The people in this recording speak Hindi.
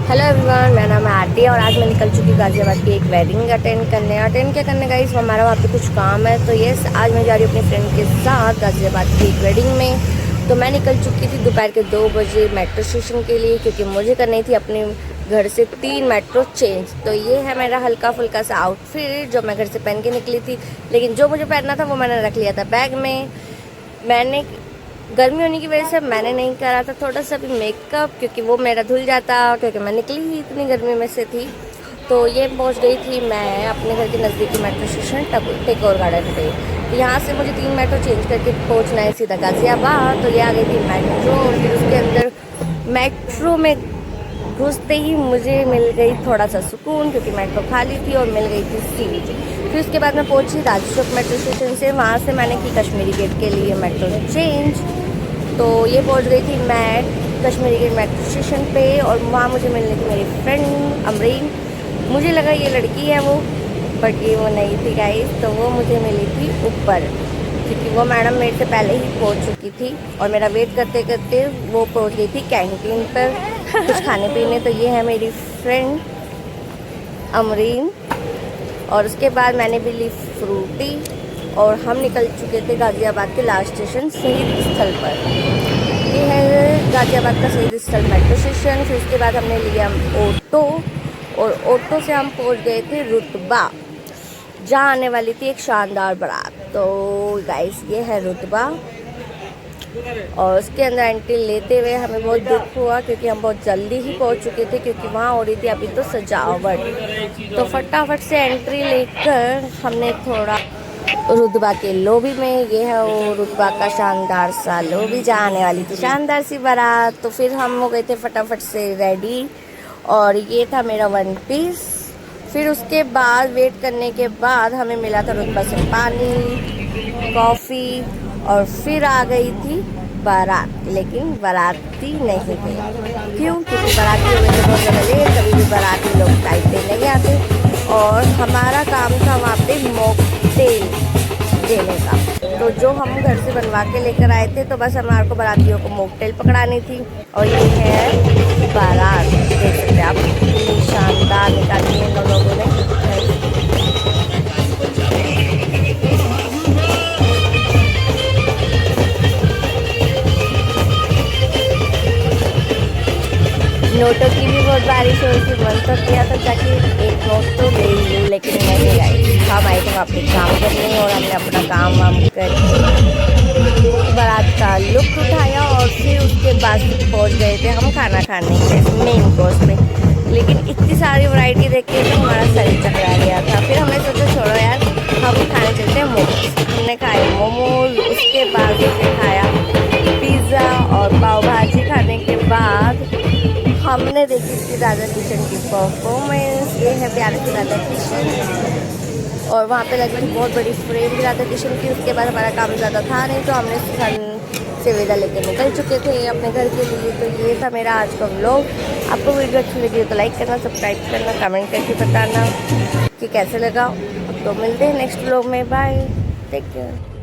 हेलो एवरीवन, मेरा नाम है आरती और आज मैं निकल चुकी हूँ गाज़ियाबाद की एक वेडिंग अटेंड क्या करने गई। हमारा वहाँ पे कुछ काम है, तो यस आज मैं जा रही हूँ अपनी फ्रेंड के साथ गाज़ियाबाद की एक वेडिंग में। तो मैं निकल चुकी थी दोपहर के 2 बजे मेट्रो स्टेशन के लिए, क्योंकि मुझे करनी थी अपने घर से 3 मेट्रो चेंज। तो ये है मेरा हल्का फुल्का सा आउटफिट जो मैं घर से पहन के निकली थी, लेकिन जो मुझे पहनना था वो मैंने रख लिया था बैग में। मैंने गर्मी होने की वजह से मैंने नहीं करा था थोड़ा सा भी मेकअप, क्योंकि वो मेरा धुल जाता, क्योंकि मैं निकली ही इतनी गर्मी में से थी। तो ये पहुंच गई थी मैं अपने घर के नज़दीकी मेट्रो स्टेशन टेगोर गार्डन पे। तो यहाँ से मुझे 3 मेट्रो चेंज करके पहुंचना है सीधा गाज़ियाबाद। तो ये आ गई थी मेट्रो, और फिर उसके अंदर मेट्रो में घुसते ही मुझे मिल गई थोड़ा सा सुकून, क्योंकि मेट्रो खाली थी और मिल गई थी सीट। फिर उसके बाद मैं पहुंची राजू चौक मेट्रो स्टेशन से, वहाँ से मैंने की कश्मीरी गेट के लिए मेट्रो चेंज। तो ये पहुंच गई थी मैं कश्मीरी गेट मेट्रो स्टेशन पे, और वहाँ मुझे मिलने थी मेरी फ्रेंड अमरीन। मुझे लगा ये लड़की है वो, बट ये वो नहीं थी गाइस। तो वो मुझे मिली थी ऊपर, क्योंकि वो मैडम मेरे से पहले ही पहुंच चुकी थी, और मेरा वेट करते करते वो पहुंच गई थी कैंटीन पर कुछ खाने पीने। तो ये है मेरी फ्रेंड अमरीन, और उसके बाद मैंने भी ली फ्रूटी, और हम निकल चुके थे गाज़ियाबाद के लास्ट स्टेशन शहीद स्थल पर। ये है गाज़ियाबाद का शहीद स्थल मेट्रो स्टेशन। फिर उसके बाद हमने लिया ऑटो, और ऑटो से हम पहुंच गए थे रुतबा, जहाँ आने वाली थी एक शानदार बारात। तो गाइस ये है रुतबा, और उसके अंदर एंट्री लेते हुए हमें बहुत दुख हुआ, क्योंकि हम बहुत जल्दी ही पहुंच चुके थे, क्योंकि वहाँ हो रही थी अभी तो सजावट। तो फटाफट से एंट्री लेकर हमने थोड़ा रुतबा के लोबी में, ये है वो रुतबा का शानदार सा लोबी, जहाँ आने वाली थी शानदार सी बारात। तो फिर हम हो गए थे फटाफट से रेडी, और ये था मेरा वन पीस। फिर उसके बाद वेट करने के बाद हमें मिला था रुतबा से पानी, कॉफ़ी, और फिर आ गई थी बारात। लेकिन बाराती नहीं थे, क्यों? क्योंकि बाराती हो गए थे बहुत ज़्यादा लेट, कभी भी बाराती लोग टाइम पे नहीं आते, और हमारा काम था वहाँ पे मॉकटेल देने का। तो जो हम घर से बनवा के लेकर आए थे, तो बस हमारे को बारातियों को मॉकटेल पकड़ानी थी। और ये है बारात, देख सकते हैं आप, कितनी शानदार निकाली है इन लोगों ने। नोटों की भी बहुत बारिश हो रही थी, मन तो किया था ताकि एक नोट तो ले ही लूँ, लेकिन नहीं आई। हम आए थे वहाँ पे काम करने, और हमने अपना काम वाम करके बारात का लुत्फ उठाया, और फिर उसके बाद पहुँच गए थे हम खाना खाने के मेन कोर्स में। लेकिन इतनी सारी वैरायटी देख के तो हमारा शरीर चकरा गया था। फिर हमने सोचा छोड़ो यार, हम खाने चलते हैं मोमोज। हमने खाए मोमोज, उसके बाद हमने खाया पिज़्ज़ा और पाव भाजी। खाने के बाद हमने देखी थी राधा किशन की परफॉर्मेंस। ये है प्यारे से राधा किशन, और वहाँ पे लगी थी बहुत बड़ी फ्रेम भी राधा किशन की। उसके बाद हमारा काम ज़्यादा था नहीं, तो हमने सन से विदा लेकर निकल चुके थे अपने घर के लिए। तो ये था मेरा आज का व्लॉग। आपको वीडियो अच्छी लगी तो लाइक करना, सब्सक्राइब करना, कमेंट करके बताना कि कैसे लगा। तो मिलते हैं नेक्स्ट व्लॉग में, बाय, टेक केयर।